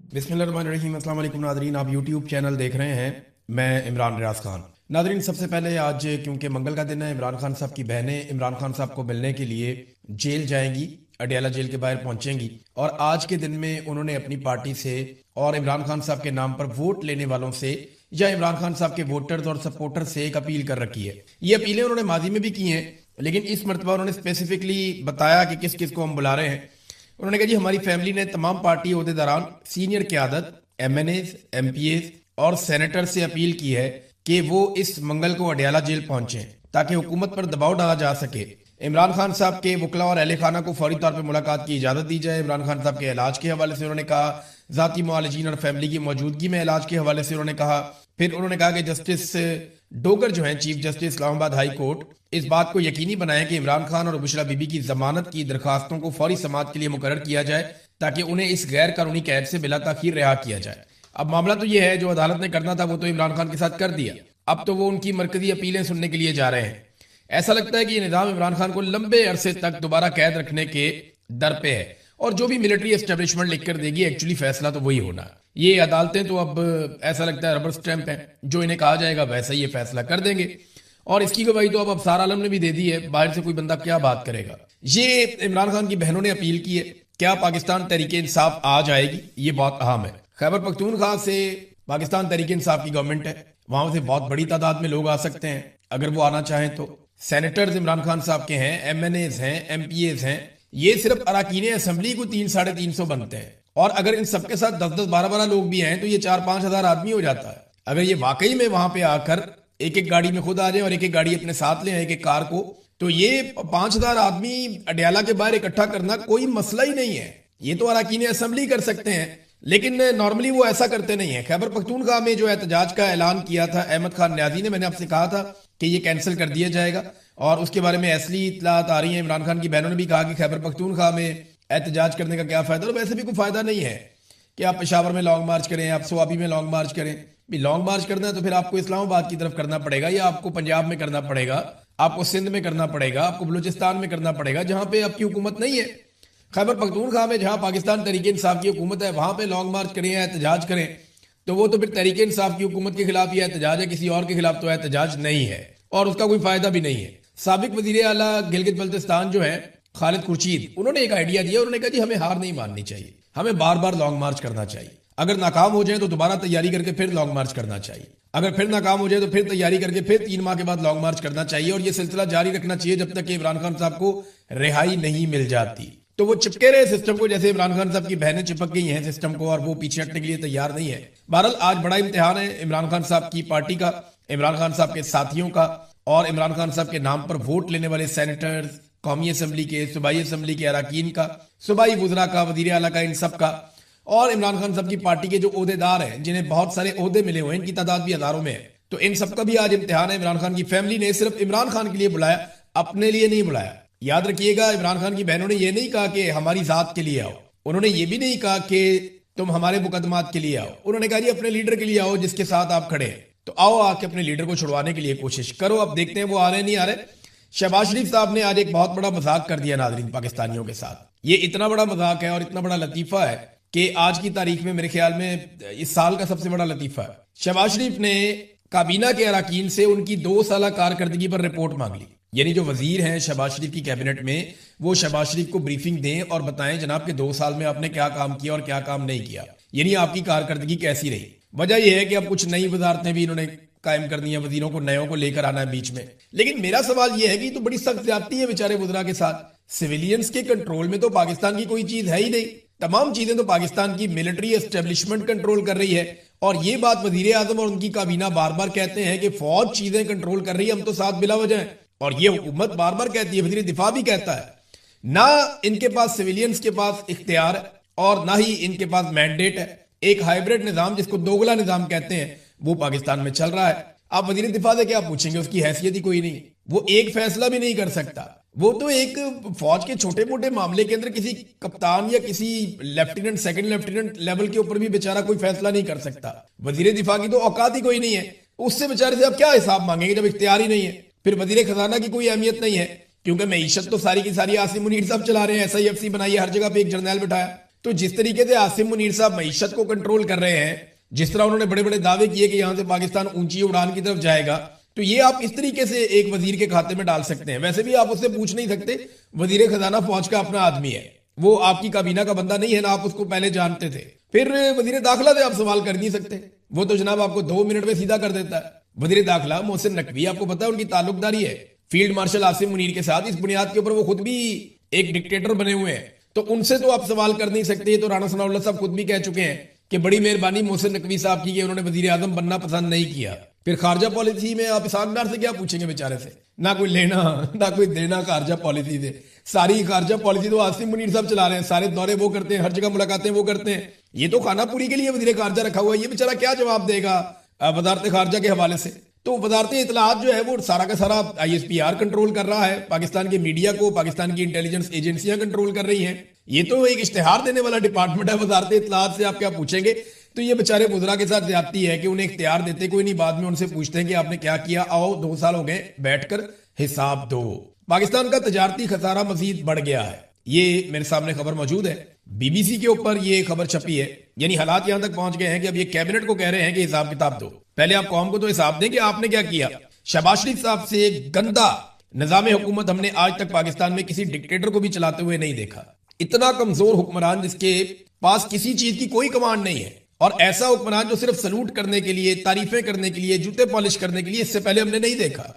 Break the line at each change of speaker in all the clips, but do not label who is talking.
बिस्मिल्लाहिर्रहमानिर्रहीम। अस्सलाम वालेकुम नादरीन, आप यूट्यूब चैनल देख रहे हैं। मैं इमरान रियाज खान। नादरीन, सबसे पहले आज क्योंकि मंगल का दिन है, इमरान खान साहब की बहनें इमरान खान साहब को मिलने के लिए जेल जाएंगी, अडयाला जेल के बाहर पहुंचेंगी और आज के दिन में उन्होंने अपनी पार्टी से और इमरान खान साहब के नाम पर वोट लेने वालों से या इमरान खान साहब के वोटर्स और सपोर्टर से एक अपील कर रखी है। ये अपीलें उन्होंने माजी में भी की हैं, लेकिन इस मरतबा उन्होंने स्पेसिफिकली बताया कि किस किस को हम बुला रहे हैं। उन्होंने कहा जी, हमारी फैमिली ने तमाम पार्टी अहदेदारान, सीनियर क़यादत, MNAs, MPAs और सेनेटर से अपील की है कि वो इस मंगल को अडयाला जेल पहुंचे ताकि हुकूमत पर दबाव डाला जा सके। इमरान खान साहब के वकला और अहले खाना को फौरी तौर पर मुलाकात की इजाज़त दी जाए। इमरान खान साहब के इलाज के हवाले से उन्होंने कहा, ज़ाती मुआलिजीन और फैमिली की मौजूदगी में इलाज के हवाले से उन्होंने कहा। फिर उन्होंने कहा कि जस्टिस डोगर जो हैं, chief justice Islamabad high court, इस बात को यकीनी बनाएं कि इमरान खान और बुशरा बीबी की जमानत की दरखास्तों को फौरी समाअत के लिए मुकर्रर किया जाए ताकि उन्हें इस गैर कानूनी कैद से बिला ताखीर रिहा किया जाए। अब मामला तो यह है, जो अदालत ने करना था वो तो इमरान खान के साथ कर दिया, अब तो वो उनकी मरकजी अपीलें सुनने के लिए जा रहे हैं। ऐसा लगता है कि ये निजाम इमरान खान को लंबे अरसे तक दोबारा कैद रखने के दर पे है और जो भी मिलिट्री एस्टेब्लिशमेंट लिख कर देगी, एक्चुअली फैसला तो वही होना। ये अदालतें तो अब ऐसा लगता है रबर स्टैंप है, जो इन्हें कहा जाएगा वैसा ही ये फैसला कर देंगे और इसकी गवाही तो अब अफसार आलम ने भी दे दी है। बाहर से कोई बंदा क्या बात करेगा। ये इमरान खान की बहनों ने अपील की है, क्या पाकिस्तान तहरीके इंसाफ आ जाएगी? ये बहुत अहम है। खैबर पख्तूनख्वा से पाकिस्तान तहरीके इंसाफ की गवर्नमेंट है, वहां से बहुत बड़ी तादाद में लोग आ सकते हैं अगर वो आना चाहें तो। सेनेटर्स इमरान खान साहब के हैं, MNAs हैं, MPAs हैं। ये सिर्फ अराकीन असेंबली को 300-350 बनते हैं और अगर इन सबके साथ 10-10, 12-12 लोग भी हैं तो ये 4-5 हजार आदमी हो जाता है। अगर ये वाकई में वहां पे आकर एक एक गाड़ी में खुद आ जाए और एक एक गाड़ी अपने साथ ले, एक एक कार को, तो ये 5,000 आदमी अडयाला के बाहर इकट्ठा करना कोई मसला ही नहीं है। ये तो अराकीन असेंबली कर सकते हैं, लेकिन नॉर्मली वो ऐसा करते नहीं है। खैबर पख्तूनख्वा में जो एहतजाज का ऐलान किया था अहमद खान न्याजी ने, मैंने आपसे कहा था कि ये कैंसिल कर दिया जाएगा और उसके बारे में असली इतलात आ रही है। इमरान खान की बहनों ने भी कहा कि खैबर पख्तूनख्वा में एहतजाज करने का क्या फायदा, और वैसे भी कोई फायदा नहीं है कि आप पेशावर में लॉन्ग मार्च करें, आप स्वाबी में लॉन्ग मार्च करें। भी लॉन्ग मार्च करना है तो फिर आपको इस्लामाबाद की तरफ करना पड़ेगा, या आपको पंजाब में करना पड़ेगा, आपको सिंध में करना पड़ेगा, आपको बलूचिस्तान में करना पड़ेगा, जहां पे आपकी हुकूमत नहीं है। खैबर पख्तूनख्वा में जहां पाकिस्तान तहरीके इंसाफ की हुकूमत है, वहां पे लॉन्ग मार्च करें या एहतजाज करें तो वो तो फिर तहरीके इंसाफ की हुकूमत के खिलाफ ही एहतजाज है, किसी और के खिलाफ तो एहतजाज नहीं है और उसका कोई फायदा भी नहीं है। साबिक वजीर आला गिलगित बल्तिस्तान जो है खालिद खुर्शीद, उन्होंने एक आइडिया दिया। उन्होंने कहा जी, हमें हार नहीं माननी चाहिए, हमें बार बार लॉन्ग मार्च करना चाहिए। अगर नाकाम हो जाए तो दोबारा तैयारी करके फिर लॉन्ग मार्च करना चाहिए, अगर फिर नाकाम हो जाए तो फिर तैयारी करके फिर 3 माह के बाद लॉन्ग मार्च करना चाहिए और ये सिलसिला जारी रखना चाहिए जब तक कि इमरान खान साहब को रिहाई नहीं मिल जाती। तो वो चिपके रहे सिस्टम को, जैसे इमरान खान साहब की बहनें चिपक गई हैं सिस्टम को और वो पीछे हटने के लिए तैयार नहीं है। बहरहाल आज बड़ा इम्तिहान है इमरान खान साहब की पार्टी का, इमरान खान साहब के साथियों का और इमरान खान साहब के नाम पर वोट लेने वाले सेनेटर्स, कौमी असम्बली के, सूबाई असम्बली के अराकीन का, सूबाई वुज़रा का, वजीर आला का, इन सब का, और इमरान खान साहब की पार्टी के जो ओहदेदार हैं जिन्हें बहुत सारे ओहदे मिले हुए हैं, इनकी तादाद भी हजारों में है। तो इन सबका भी आज इम्तिहान है। इमरान खान की फैमिली ने सिर्फ इमरान खान के लिए बुलाया, अपने लिए नहीं बुलाया। याद रखिएगा, इमरान खान की बहनों ने यह नहीं कहा कि हमारी जात के लिए आओ, उन्होंने ये भी नहीं कहा कि तुम हमारे मुकदमात के लिए आओ। उन्होंने कहा जी, अपने लीडर के लिए आओ जिसके साथ आप खड़े हैं, तो आओ आके अपने लीडर को छुड़वाने के लिए कोशिश करो। अब देखते हैं वो आ रहे नहीं आ रहे। शहबाज शरीफ साहब ने आज एक बहुत बड़ा मजाक कर दिया नाजरीन पाकिस्तानियों के साथ। ये इतना बड़ा मजाक है और इतना बड़ा लतीफा है कि आज की तारीख में मेरे ख्याल में इस साल का सबसे बड़ा लतीफा है। शहबाज शरीफ ने काबीना के अराकीन से उनकी 2 साल कारकर्दगी पर रिपोर्ट मांग ली। यानी जो वजीर हैं शहबाज शरीफ की कैबिनेट में, वो शहबाज शरीफ को ब्रीफिंग दें और बताएं जनाब के 2 साल में आपने क्या काम किया और क्या काम नहीं किया, यानी आपकी कारकर्दगी कैसी रही। वजह यह है कि अब कुछ नई वजारतें भी इन्होंने कायम कर दी हैं, वजीरों को नयों को लेकर आना है बीच में। लेकिन मेरा सवाल यह है कि तो बड़ी सख्त ज्यादती है बेचारे वज़रा के साथ। सिविलियंस के कंट्रोल में तो पाकिस्तान की कोई चीज है ही नहीं, तमाम चीजें तो पाकिस्तान की मिलिट्री एस्टेब्लिशमेंट कंट्रोल कर रही है। और ये बात वजीर आजम और उनकी काबीना बार बार कहते हैं कि फौज चीजें कंट्रोल कर रही है, हम तो साथ बिला वजह हैं। और ये हुकूमत बार बार कहती है, वजीर दिफा भी कहता है, ना इनके पास सिविलियंस के पास इख्तियार है और ना ही इनके पास मैंडेट है। एक हाइब्रिड निजाम, जिसको दोगला निजाम कहते हैं, वो पाकिस्तान में चल रहा है। आप वजीर दिफा से क्या पूछेंगे, उसकी हैसियत ही कोई नहीं, वो एक फैसला भी नहीं कर सकता। वो तो एक फौज के छोटे मोटे मामले के अंदर किसी कप्तान या किसी लेफ्टिनेंट, सेकंड लेफ्टिनेंट लेवल के ऊपर भी बेचारा कोई फैसला नहीं कर सकता। वजीर दिफा की तो औकात ही कोई नहीं है, उससे बेचारे से आप क्या हिसाब मांगेंगे जब इख्तियार ही नहीं है। फिर वजीर खजाना की कोई अहमियत नहीं है, क्योंकि मैशत तो सारी की सारी आसिम मुनीर साहब चला रहे हैं। SIFC बनाई है, हर जगह पे एक जर्नैल बिठाया, तो जिस तरीके से आसिम मुनीर साहब मईशत को कंट्रोल कर रहे हैं, जिस तरह उन्होंने बड़े बड़े दावे किए कि यहां से पाकिस्तान ऊंची उड़ान की तरफ जाएगा, तो ये आप इस तरीके से एक वजीर के खाते में डाल सकते हैं। वैसे भी आप उससे पूछ नहीं सकते, वजीर खजाना फौज का अपना आदमी है, वो आपकी काबीना का बंदा नहीं है ना, आप उसको पहले जानते थे। फिर वजीर दाखिला से आप सवाल कर नहीं सकते, वो तो जनाब आपको 2 मिनट में सीधा कर देता है। वजीर दाखिला मोहसिन नकवी, आपको पता है उनकी ताल्लुकदारी है फील्ड मार्शल आसिम मुनीर के साथ, इस बुनियाद के ऊपर वो खुद भी एक डिक्टेटर बने हुए हैं, तो उनसे तो आप सवाल कर नहीं सकते। तो राणा सनाउल्लाह साहब खुद भी कह चुके हैं कि बड़ी मेहरबानी मोहसिन नकवी साहब की कि उन्होंने वजीर आजम बनना पसंद नहीं किया। फिर खारजा पॉलिसी में आप ईसानदार से क्या पूछेंगे बेचारे से, ना कोई लेना ना कोई देना खारजा पॉलिसी से। सारी खारजा पॉलिसी तो आसिम मुनीर साहब चला रहे हैं, सारे दौरे वो करते हैं, हर जगह मुलाकातें वो करते हैं। ये तो खानापुरी के लिए वजीर खारजा रखा हुआ है, ये बेचारा क्या जवाब देगा वजारत खारजा के हवाले से। तो वजारत इतलात जो है वो सारा का सारा ISPR कंट्रोल कर रहा है, पाकिस्तान की मीडिया को पाकिस्तान की इंटेलिजेंस एजेंसियां कंट्रोल कर रही हैं। ये तो एक इश्तेहार देने वाला डिपार्टमेंट है। वजारत इतलात से आप क्या पूछेंगे? तो ये बेचारे वज़रा के साथ ज्यादती है कि उन्हें इख्तियार देते कोई नहीं, बाद में उनसे पूछते हैं कि आपने क्या किया, आओ 2 साल हो गए बैठकर हिसाब दो। पाकिस्तान का तजारती खसारा मजीद बढ़ गया है, ये मेरे सामने खबर मौजूद है, BBC के ऊपर ये खबर छपी है। यानी हालात यहां तक पहुंच गए हैं कि अब ये कैबिनेट को कह रहे हैं कि हिसाब किताब दो, पहले आप कौम को तो हिसाब दें कि आपने क्या किया। शहबाज शरीफ साहब से गंदा निजाम हुकूमत हमने आज तक पाकिस्तान में किसी डिक्टेटर को भी चलाते हुए नहीं देखा। इतना कमजोर हुक्मरान जिसके पास किसी चीज की कोई कमांड नहीं है, और ऐसा हुक्मरान जो सिर्फ सलूट करने के लिए, तारीफें करने के लिए, जूते पॉलिश करने के लिए, इससे पहले हमने नहीं देखा।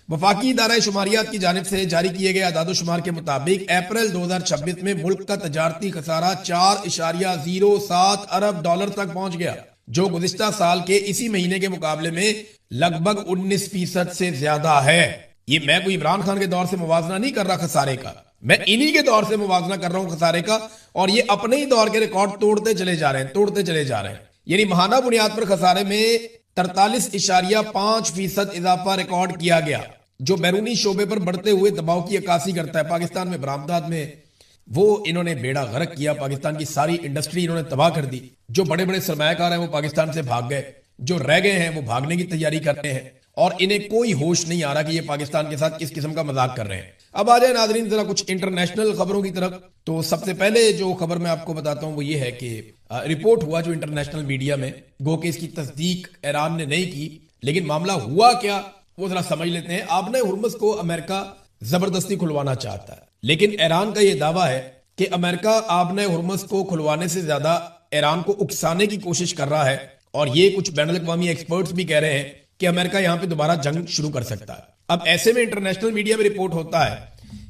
वफाकी इदारा शुमारियात की जानिब से जारी किए गए आदादोशुमार के मुताबिक अप्रैल 2026 में मुल्क का तजारती खसारा 4.07 अरब डॉलर तक पहुंच गया, जो गुज़िश्ता साल के इसी महीने के मुकाबले में लगभग 19% से ज्यादा है। ये मैं कोई इमरान खान के दौर से मुवाजना नहीं कर रहा खसारे का, मैं इन्हीं के दौर से मुवाजना कर रहा हूं खसारे का, और ये अपने ही दौर के रिकॉर्ड तोड़ते चले जा रहे हैं, तोड़ते चले जा रहे हैं। यानी महाना बुनियाद पर खसारे में 43.5% इजाफा रिकॉर्ड किया गया, जो बैरूनी शोबे पर बढ़ते हुए दबाव की अक्कासी करता है। पाकिस्तान में बरामदात में वो इन्होंने बेड़ा गर्क किया, पाकिस्तान की सारी इंडस्ट्री इन्होंने तबाह कर दी। जो बड़े बड़े सरमायाकार हैं वो पाकिस्तान से भाग गए, जो रह गए हैं वो भागने की तैयारी कर रहे हैं, और इन्हें कोई होश नहीं आ रहा कि ये पाकिस्तान के साथ किस किस्म का मजाक कर रहे हैं। अब आ जाए नाजरीन जरा कुछ इंटरनेशनल खबरों की तरफ। तो सबसे पहले जो खबर मैं आपको बताता हूं वो ये है कि रिपोर्ट हुआ जो इंटरनेशनल मीडिया में, गो कि इसकी तस्दीक ईरान ने नहीं की, लेकिन मामला हुआ क्या वो जरा समझ लेते हैं। आबने हुर्मुज को अमेरिका जबरदस्ती खुलवाना चाहता है, लेकिन ईरान का यह दावा है कि अमेरिका आबने हुर्मुज को खुलवाने से ज्यादा ईरान को उकसाने की कोशिश कर रहा है, और ये कुछ बैनुल अक़वामी एक्सपर्ट्स भी कह रहे हैं कि अमेरिका यहां पे दोबारा जंग शुरू कर सकता है। अब ऐसे में इंटरनेशनल मीडिया में रिपोर्ट होता है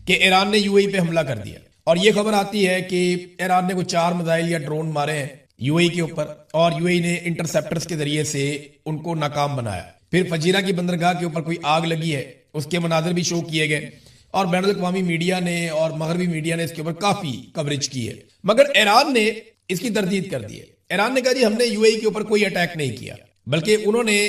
कि ईरान ने UAE पे हमला कर दिया, और ये खबर आती है कि ईरान ने कोई 4 मिसाइल या ड्रोन मारे हैं UAE के ऊपर, और UAE ने इंटरसेप्टर्स के जरिए से उनको नाकाम बनाया। फिर फजीरा की बंदरगाह के ऊपर कोई आग लगी है, उसके मनाजर भी शो किए गए, और बैनुल अक़वामी मीडिया ने और मगरबी मीडिया ने इसके ऊपर काफी कवरेज की है। मगर ईरान ने इसकी तरदीद कर दी है। ईरान ने कहा जी हमने UAE के ऊपर कोई अटैक नहीं किया, बल्कि उन्होंने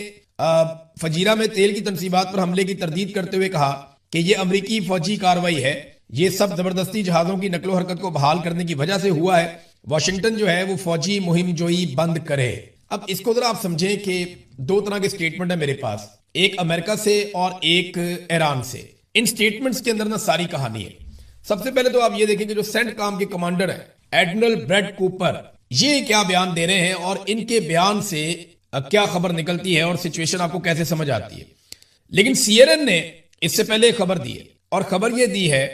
फजीरा में तेल की तनसीबात पर हमले की तरदीद करते हुए कहा कि यह अमरीकी फौजी कार्रवाई है, ये सब जबरदस्ती जहाजों की नकलो हरकत को बहाल करने की वजह से हुआ है। वाशिंगटन जो है वो फौजी मुहिम जोई बंद करे। अब इसको जरा आप समझें कि 2 तरह के स्टेटमेंट है मेरे पास, एक अमेरिका से और एक ईरान से। इन स्टेटमेंट्स के अंदर ना सारी कहानी है। सबसे पहले तो आप ये देखेंगे जो सेंटकॉम के कमांडर है एडमिरल ब्रैड कूपर, ये क्या बयान दे रहे हैं और इनके बयान से क्या खबर निकलती है और सिचुएशन आपको कैसे समझ आती है। लेकिन CNN ने इससे पहले खबर दी है, और खबर यह दी है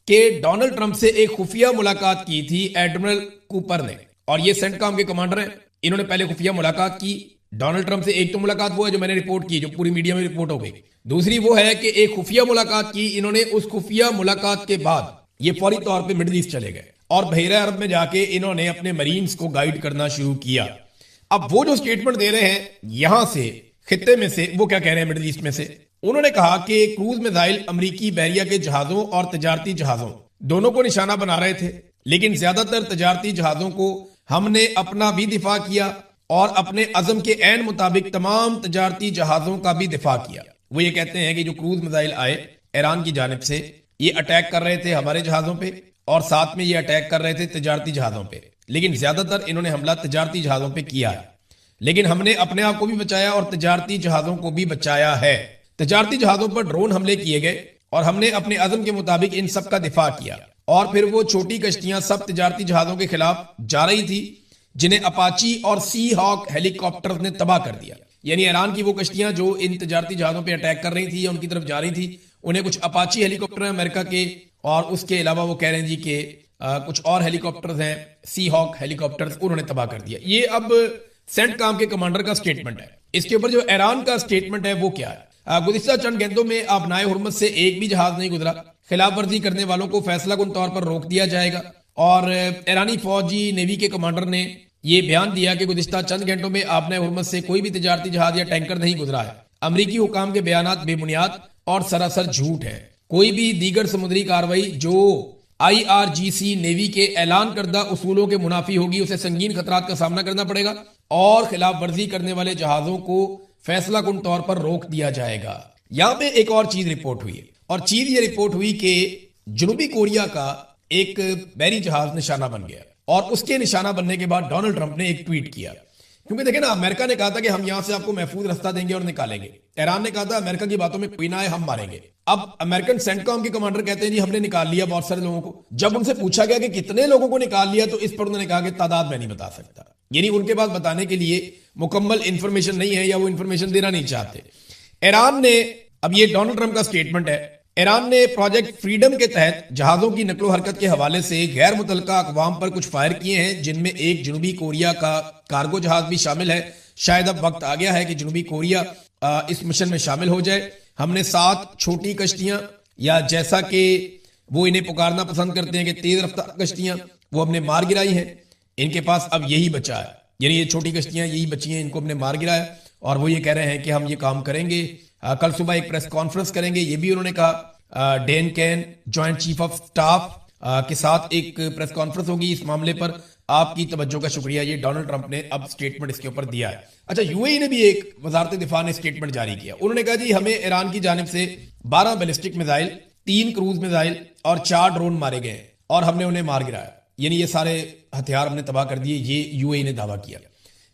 कि डोनाल्ड ट्रंप से एक खुफिया मुलाकात की थी एडमिरल कूपर ने, और ये सेंटकॉम के कमांडर हैं। इन्होंने पहले खुफिया मुलाकात की डोनाल्ड ट्रंप से। एक तो मुलाकात वो है जो मैंने रिपोर्ट की, जो पूरी मीडिया में रिपोर्ट हो गई। दूसरी वो है कि एक खुफिया मुलाकात की इन्होंने, उस खुफिया मुलाकात के बाद ये फौरी तौर पे मिडिल ईस्ट चले गए, और बहरा अरब में जाके इन्होंने अपने मरीन्स को गाइड करना शुरू किया। अब वो जो स्टेटमेंट दे रहे हैं यहां से खित्ते में से, वो क्या कह रहे हैं मिडिल ईस्ट में से, उन्होंने कहा कि क्रूज मिसाइल अमरीकी बहरिया के जहाजों और तजारती जहाजों दोनों को निशाना बना रहे थे, लेकिन ज्यादातर तजारती जहाजों को हमने अपना भी दिफा किया और अपने अज़म के ऐन मुताबिक तमाम तजारती जहाजों का भी दिफा किया। वो ये कहते हैं कि जो क्रूज मिसाइल आए ईरान की जानिब से, ये अटैक कर रहे थे हमारे जहाजों पे, और साथ में ये अटैक कर रहे थे तजारती जहाजों पे, लेकिन ज्यादातर इन्होंने हमला तजारती जहाजों पे किया है। लेकिन हमने अपने आप को भी बचाया और तजारती जहाजों को भी बचाया है। तजारती जहाजों पर ड्रोन हमले किए गए और हमने अपने अज़म के मुताबिक इन सब का दिफा किया। और फिर वो छोटी कश्तियां सब तिजारती जहाजों के खिलाफ जा रही थी, जिन्हें अपाची और सी हॉक हेलीकॉप्टर ने तबाह कर दिया। यानी ईरान की वो कश्तियां जो इन तिजारती जहाजों पर अटैक कर रही थी या उनकी तरफ जा रही थी, उन्हें कुछ अपाची हेलीकॉप्टर हैं अमेरिका के, और उसके अलावा वो कह रहे हैं जी कि कुछ और हेलीकॉप्टर्स हैं, सी हॉक हेलीकॉप्टर्स, उन्होंने तबाह कर दिया। ये अब सेंटकॉम के कमांडर का स्टेटमेंट है। इसके ऊपर जो ईरान का स्टेटमेंट है वो क्या है? गुज़िश्ता चंद घंटों में आबनाए हुर्मुज़ से एक भी जहाज नहीं गुजरा। खिलाफ वर्जी करने वालों को फैसलाकुन तौर पर रोक दिया जाएगा। और ईरानी फौजी नेवी के कमांडर ने यह बयान दिया कि गुज़िश्ता चंद घंटों में आबनाए हुर्मुज़ से कोई भी तिजारती जहाज या टैंकर नहीं गुजरा है। अमरीकी हुकाम के बयानात बेबुनियाद और सरासर झूठ है। कोई भी दीगर समुद्री कार्रवाई जो IRGC नेवी के ऐलान करदा उसूलों के मुनाफी होगी, उसे संगीन खतरात का सामना करना पड़ेगा और खिलाफ वर्जी करने वाले जहाजों को फैसलाकुन तौर पर रोक दिया जाएगा। यहां पे एक और चीज रिपोर्ट हुई है, और चीज ये रिपोर्ट हुई कि जनूबी कोरिया का एक बहरी जहाज निशाना बन गया, और उसके निशाना बनने के बाद डोनाल्ड ट्रंप ने एक ट्वीट किया। क्योंकि देखें ना, अमेरिका ने कहा था कि हम यहां से आपको महफूज रास्ता देंगे और निकालेंगे। ईरान ने कहा था अमेरिका की बातों में कोई ना आए, हम मारेंगे। अब अमेरिकन सेंटकॉम के कमांडर कहते हैं जी हमने निकाल लिया बहुत सारे लोगों को। जब उनसे पूछा गया कि कितने लोगों को निकाल लिया, तो इस पर उन्होंने कहा कि तादाद मैं नहीं बता सकता। यानी उनके पास बताने के लिए मुकम्मल इंफॉर्मेशन नहीं है, या वो इंफॉर्मेशन देना नहीं चाहते। ईरान ने, अब ये डोनाल्ड ट्रंप का स्टेटमेंट है, ईरान ने प्रोजेक्ट फ्रीडम के तहत जहाजों की नकलो हरकत के हवाले से गैर मुतल्लका अक़वाम पर कुछ फायर किए हैं, जिनमें एक जनूबी कोरिया का कार्गो जहाज भी शामिल है। शायद अब वक्त आ गया है कि जनूबी कोरिया इस मिशन में शामिल हो जाए। हमने 7 छोटी कश्तियां, या जैसा कि वो इन्हें पुकारना पसंद करते हैं कि तेज रफ्तार कश्तियां, वो हमने मार गिराई हैं। इनके पास अब यही बचा है, यानी ये छोटी कश्तियां यही बची हैं, इनको हमने मार गिराया। और वो ये कह रहे हैं कि हम ये काम करेंगे। कल सुबह एक प्रेस कॉन्फ्रेंस करेंगे, ये भी उन्होंने कहा। Dan Caine joint chief of staff के साथ एक प्रेस कॉन्फ्रेंस होगी इस मामले पर। आपकी तवज्जो का शुक्रिया। ये डोनाल्ड ट्रंप ने अब स्टेटमेंट इसके ऊपर दिया है। अच्छा, यूएई ने भी एक, वजारत दिफा ने स्टेटमेंट जारी किया। उन्होंने कहा जी हमें ईरान की जानिब से 12 बैलिस्टिक मिसाइल, 3 क्रूज मिसाइल और 4 ड्रोन मारे गए, और हमने उन्हें मार गिराया। यानी ये सारे हथियार हमने तबाह कर दिए, ये यूएई ने दावा किया।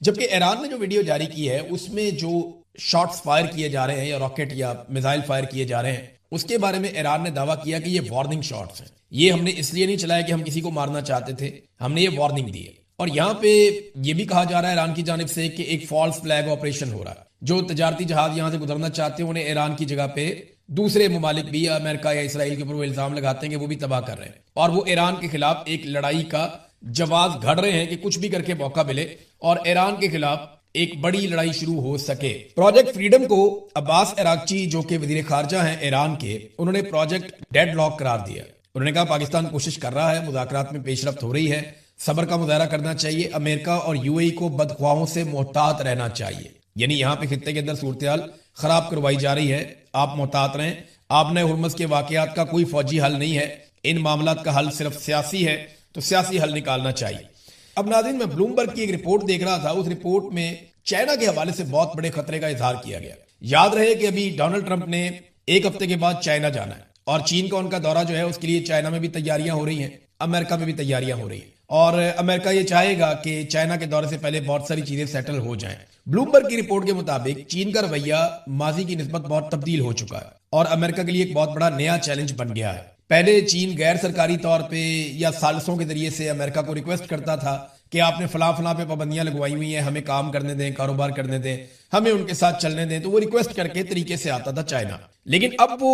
जबकि ईरान ने जो वीडियो जारी की है उसमें जो शॉट्स फायर किए जा रहे हैं, या रॉकेट या मिसाइल फायर किए जा रहे हैं, उसके बारे में ईरान ने दावा किया कि ये वार्निंग शॉट्स हैं। ये हमने इसलिए नहीं चलाया कि हम किसी को मारना चाहते थे, हमने ये वार्निंग दी है। और यहां पे ये भी कहा जा रहा है ईरान की जानिब से कि एक फॉल्स फ्लैग ऑपरेशन हो रहा है। जो तजारती जहाज यहां से गुजरना चाहते हैं उन्हें ईरान की जगह पे दूसरे ममालिक भी, अमेरिका या इसराइल के ऊपर वो इल्जाम लगाते हैं कि वो भी तबाह कर रहे हैं, और वो ईरान के खिलाफ एक लड़ाई का जवाब घड़ रहे हैं कि कुछ भी करके मौका मिले और ईरान के खिलाफ एक बड़ी लड़ाई शुरू हो सके। प्रोजेक्ट फ्रीडम को अब्बास अरागची, जो कि वजीर खारजा हैं ईरान के, उन्होंने प्रोजेक्ट डेडलॉक करार दिया। उन्होंने कहा पाकिस्तान कोशिश कर रहा है, मुज़ाकरात में पेशरफ्त हो रही है, सब्र का मुजाहरा करना चाहिए। अमेरिका और यूएई को बदख्वाहों से मोहतात रहना चाहिए। यानी यहाँ पे खित्ते के अंदर सूरत खराब करवाई जा रही है, आप मोहतात रहें। आपने हुर्मुज़ के वाकयात का कोई फौजी हल नहीं है, इन मामलात का हल सिर्फ सियासी है, तो सियासी हल निकालना चाहिए। अब नाज़रीन, मैं ब्लूमबर्ग की एक रिपोर्ट देख रहा था, उस रिपोर्ट में चाइना के हवाले से बहुत बड़े खतरे का इजहार किया गया। याद रहे कि अभी डोनाल्ड ट्रंप ने एक हफ्ते के बाद चाइना जाना है, और चीन का उनका दौरा जो है उसके लिए चाइना में भी तैयारियां हो रही हैं, अमेरिका में भी तैयारियां हो रही हैं, और अमेरिका ये चाहेगा कि चाइना के दौरे से पहले बहुत सारी चीजें सेटल हो जाएं। ब्लूमबर्ग की रिपोर्ट के मुताबिक चीन का रवैया माजी की निस्बत बहुत तब्दील हो चुका है, और अमेरिका के लिए एक बहुत बड़ा नया चैलेंज बन गया है। पहले चीन गैर सरकारी तौर पे या सालिसों के जरिए से अमेरिका को रिक्वेस्ट करता था कि आपने फला फला पे पाबंदियां लगवाई हुई हैं, हमें काम करने दें, कारोबार करने दें, हमें उनके साथ चलने दें, तो वो रिक्वेस्ट करके तरीके से आता था चाइना। लेकिन अब वो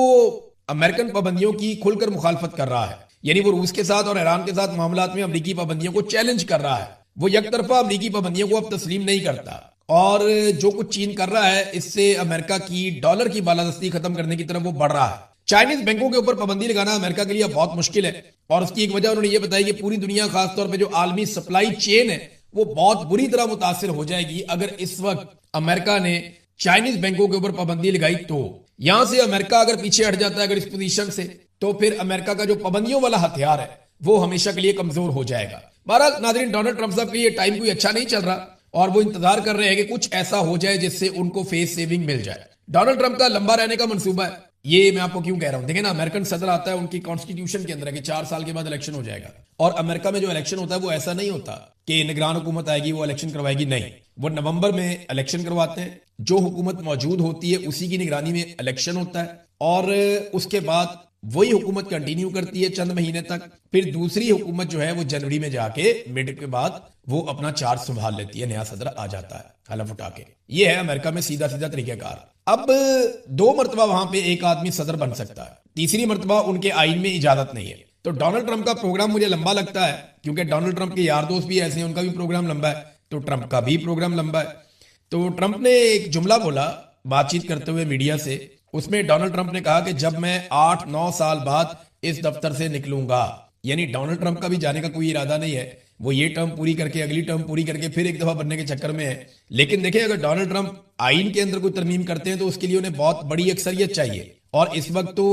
अमेरिकन पाबंदियों की खुलकर मुखालफत कर रहा है। यानी वो रूस के साथ और ईरान के साथ मामलात में अमरीकी पाबंदियों को चैलेंज कर रहा है। वो एक तरफा अमरीकी पाबंदियों को अब तस्लीम नहीं करता, और जो कुछ चीन कर रहा है इससे अमेरिका की डॉलर की बालादस्ती खत्म करने की तरफ वो बढ़ रहा है। चाइनीज बैंकों के ऊपर पाबंदी लगाना अमेरिका के लिए बहुत मुश्किल है, और उसकी एक वजह उन्होंने ये बताई कि पूरी दुनिया, खासतौर पे जो आलमी सप्लाई चेन है, वो बहुत बुरी तरह मुतासिर हो जाएगी अगर इस वक्त अमेरिका ने चाइनीज बैंकों के ऊपर पाबंदी लगाई। तो यहां से अमेरिका अगर पीछे हट जाता है अगर इस पोजीशन से, तो फिर अमेरिका का जो पाबंदियों वाला हथियार है वो हमेशा के लिए कमजोर हो जाएगा। बहरहाल नाज़रीन, डोनाल्ड ट्रंप साहब के लिए टाइम कोई अच्छा नहीं चल रहा, और वो इंतजार कर रहे हैं कि कुछ ऐसा हो जाए जिससे उनको फेस सेविंग मिल जाए। डोनाल्ड ट्रंप का लंबा रहने का मंसूबा है, ये मैं आपको क्यों कह रहा हूं। देखिए ना, अमेरिकन सदर आता है, उनकी कॉन्स्टिट्यूशन के अंदर है कि 4 साल के बाद इलेक्शन हो जाएगा, और अमेरिका में जो इलेक्शन होता है वो ऐसा नहीं होता कि निगरान हुकूमत आएगी वो इलेक्शन करवाएगी, नहीं, वो नवंबर में इलेक्शन करवाते हैं। जो हुकूमत मौजूद होती है उसी की निगरानी में इलेक्शन होता है, और उसके बाद वही हुकूमत कंटिन्यू करती है चंद महीने तक, फिर दूसरी हुकूमत जो है वो जनवरी में जाके मिड के बाद वो अपना चार्ज संभाल लेती है, नया सदर आ जाता है हलफ उठा के। ये है अमेरिका में सीधा सीधा तरीकेकार। अब 2 मरतबा वहां पे एक आदमी सदर बन सकता है, तीसरी मरतबा उनके आइन में इजाजत नहीं है। तो डोनाल्ड ट्रंप का प्रोग्राम मुझे लंबा लगता है, क्योंकि डोनाल्ड ट्रंप के यार दोस्त भी ऐसे हैं, उनका भी प्रोग्राम लंबा है, तो ट्रंप का भी प्रोग्राम लंबा है। तो ट्रंप ने एक जुमला बोला बातचीत करते हुए मीडिया से, उसमें डोनाल्ड ट्रंप ने कहा कि जब मैं 8-9 साल बाद इस दफ्तर से निकलूंगा, यानी डोनाल्ड ट्रंप का भी जाने का कोई इरादा नहीं है, वो ये टर्म पूरी करके अगली टर्म पूरी करके फिर एक दफा बनने के चक्कर में है। लेकिन देखिए, अगर डोनाल्ड ट्रंप आइन के अंदर कोई तरमीम करते हैं तो उसके लिए उन्हें बहुत बड़ी अक्सरियत चाहिए, और इस वक्त तो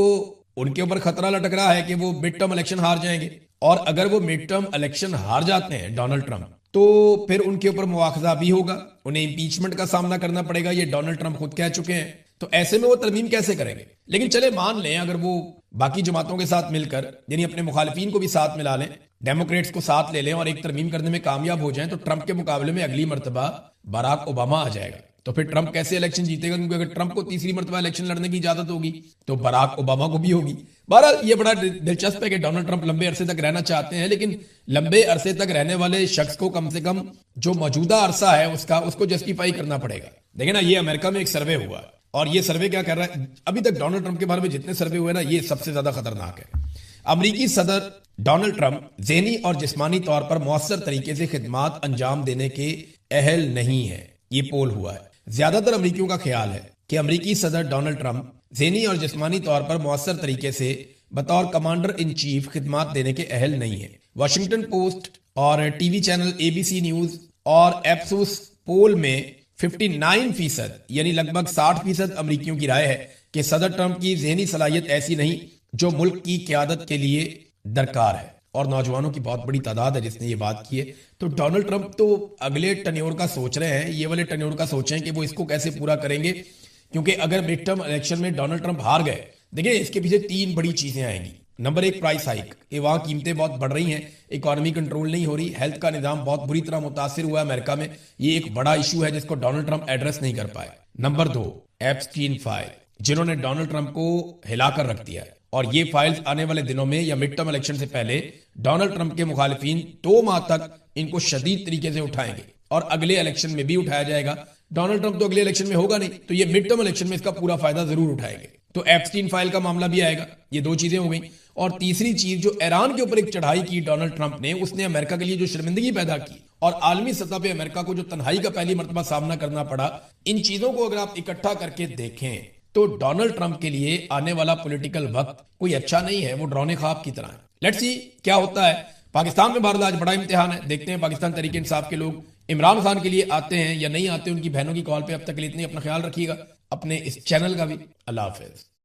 उनके ऊपर खतरा लटक रहा है कि वो मिड टर्म इलेक्शन हार जाएंगे। और अगर वो मिड टर्म इलेक्शन हार जाते हैं डोनाल्ड ट्रंप, तो फिर उनके ऊपर मुआखजा भी होगा, उन्हें इंपीचमेंट का सामना करना पड़ेगा, ये डोनाल्ड ट्रंप खुद कह चुके हैं। तो ऐसे में वो तरमीम कैसे करेंगे? लेकिन चले मान लें अगर वो बाकी जमातों के साथ मिलकर, यानी अपने मुखालिफिन को भी साथ मिला लें, डेमोक्रेट्स को साथ ले लें और एक तरमीम करने में कामयाब हो जाएं, तो ट्रंप के मुकाबले में अगली मरतबा बराक ओबामा आ जाएगा। तो फिर ट्रंप कैसे इलेक्शन जीतेगा? क्योंकि अगर ट्रंप को तीसरी मरतबा इलेक्शन लड़ने की इजाजत होगी तो बराक ओबामा को भी होगी। बहरहाल ये बड़ा दिलचस्प है कि डोनाल्ड ट्रंप लंबे अरसे तक रहना चाहते हैं, लेकिन लंबे अरसे तक रहने वाले शख्स को कम से कम जो मौजूदा अरसा है उसको जस्टिफाई करना पड़ेगा। देखिए ना, ये अमेरिका में एक सर्वे हुआ और ये सर्वे क्या कर रहा है, अभी तक डोनाल्ड ट्रंप के बारे में जितने सर्वे हुए ना, ये सबसे ज्यादा खतरनाक है। अमरीकी सदर डोनाल्ड ट्रंप ज़हनी और जिस्मानी तौर पर मौसर तरीके से खिदमात अंजाम देने के अहल नहीं है, ये पोल हुआ है। ज्यादातर अमरीकियों का ख्याल है कि अमरीकी सदर डोनाल्ड ट्रंप ज़हनी और जिस्मानी तौर पर मौसर तरीके से बतौर कमांडर इन चीफ खिदमात देने के अहल नहीं है। वाशिंगटन पोस्ट और टीवी चैनल ABC न्यूज और एप्सोस पोल में 59% यानी लगभग 60% अमरीकियों की राय है कि सदर ट्रंप की ज़हनी सलाहियत ऐसी नहीं जो मुल्क की क्यादत के लिए दरकार है। और नौजवानों की बहुत बड़ी तादाद है जिसने ये बात की है। तो डोनाल्ड ट्रंप तो अगले टन्योर का सोच रहे हैं, ये वाले टन्योर का सोचें कि वो इसको कैसे पूरा करेंगे, क्योंकि अगर मिड टर्म इलेक्शन में डोनाल्ड ट्रंप हार गए, देखिए इसके पीछे 3 बड़ी चीजें आएंगी। नंबर 1, प्राइस हाइक, कि वहां कीमतें बहुत बढ़ रही हैं, इकोनॉमी कंट्रोल नहीं हो रही, हेल्थ का निजाम बहुत बुरी तरह मुतासिर हुआ है अमेरिका में, ये एक बड़ा इशू है जिसको डोनाल्ड ट्रंप एड्रेस नहीं कर पाए। नंबर 2, एप्स्टीन फाइल, जिन्होंने डोनाल्ड ट्रंप को हिलाकर रख दिया है, और ये फाइल्स आने वाले दिनों में या मिड टर्म इलेक्शन से पहले डोनाल्ड ट्रंप के मुखालिफिन 2 माह तक इनको शदीद तरीके से उठाएंगे और अगले इलेक्शन में भी उठाया जाएगा। डोनाल्ड ट्रंप तो अगले इलेक्शन में होगा नहीं, तो ये मिड टर्म इलेक्शन में इसका पूरा फायदा जरूर उठाएंगे। तो एप्स्टीन फाइल का मामला भी आएगा। ये 2 चीजें हो गई। और तीसरी चीज, जो ईरान के ऊपर एक चढ़ाई की डोनाल्ड ट्रंप ने, उसने अमेरिका के लिए जो शर्मिंदगी पैदा की और आलमी सतह पे अमेरिका को जो तन्हाई का पहली मरतबा सामना करना पड़ा, इन चीजों को अगर आप इकट्ठा करके देखें तो डोनाल्ड ट्रंप के लिए आने वाला पॉलिटिकल वक्त कोई अच्छा नहीं है, वो डरौने ख्वाब की तरह है। लेट्स सी क्या होता है। पाकिस्तान में भारत आज बड़ा इम्तिहान है, देखते हैं पाकिस्तान तहरीक इंसाफ के लोग इमरान खान के लिए आते हैं या नहीं आते, उनकी बहनों की कॉल पे। अब तक के लिए इतनी अपना ख्याल रखिएगा, अपने इस चैनल का भी। अल्लाह हाफिज।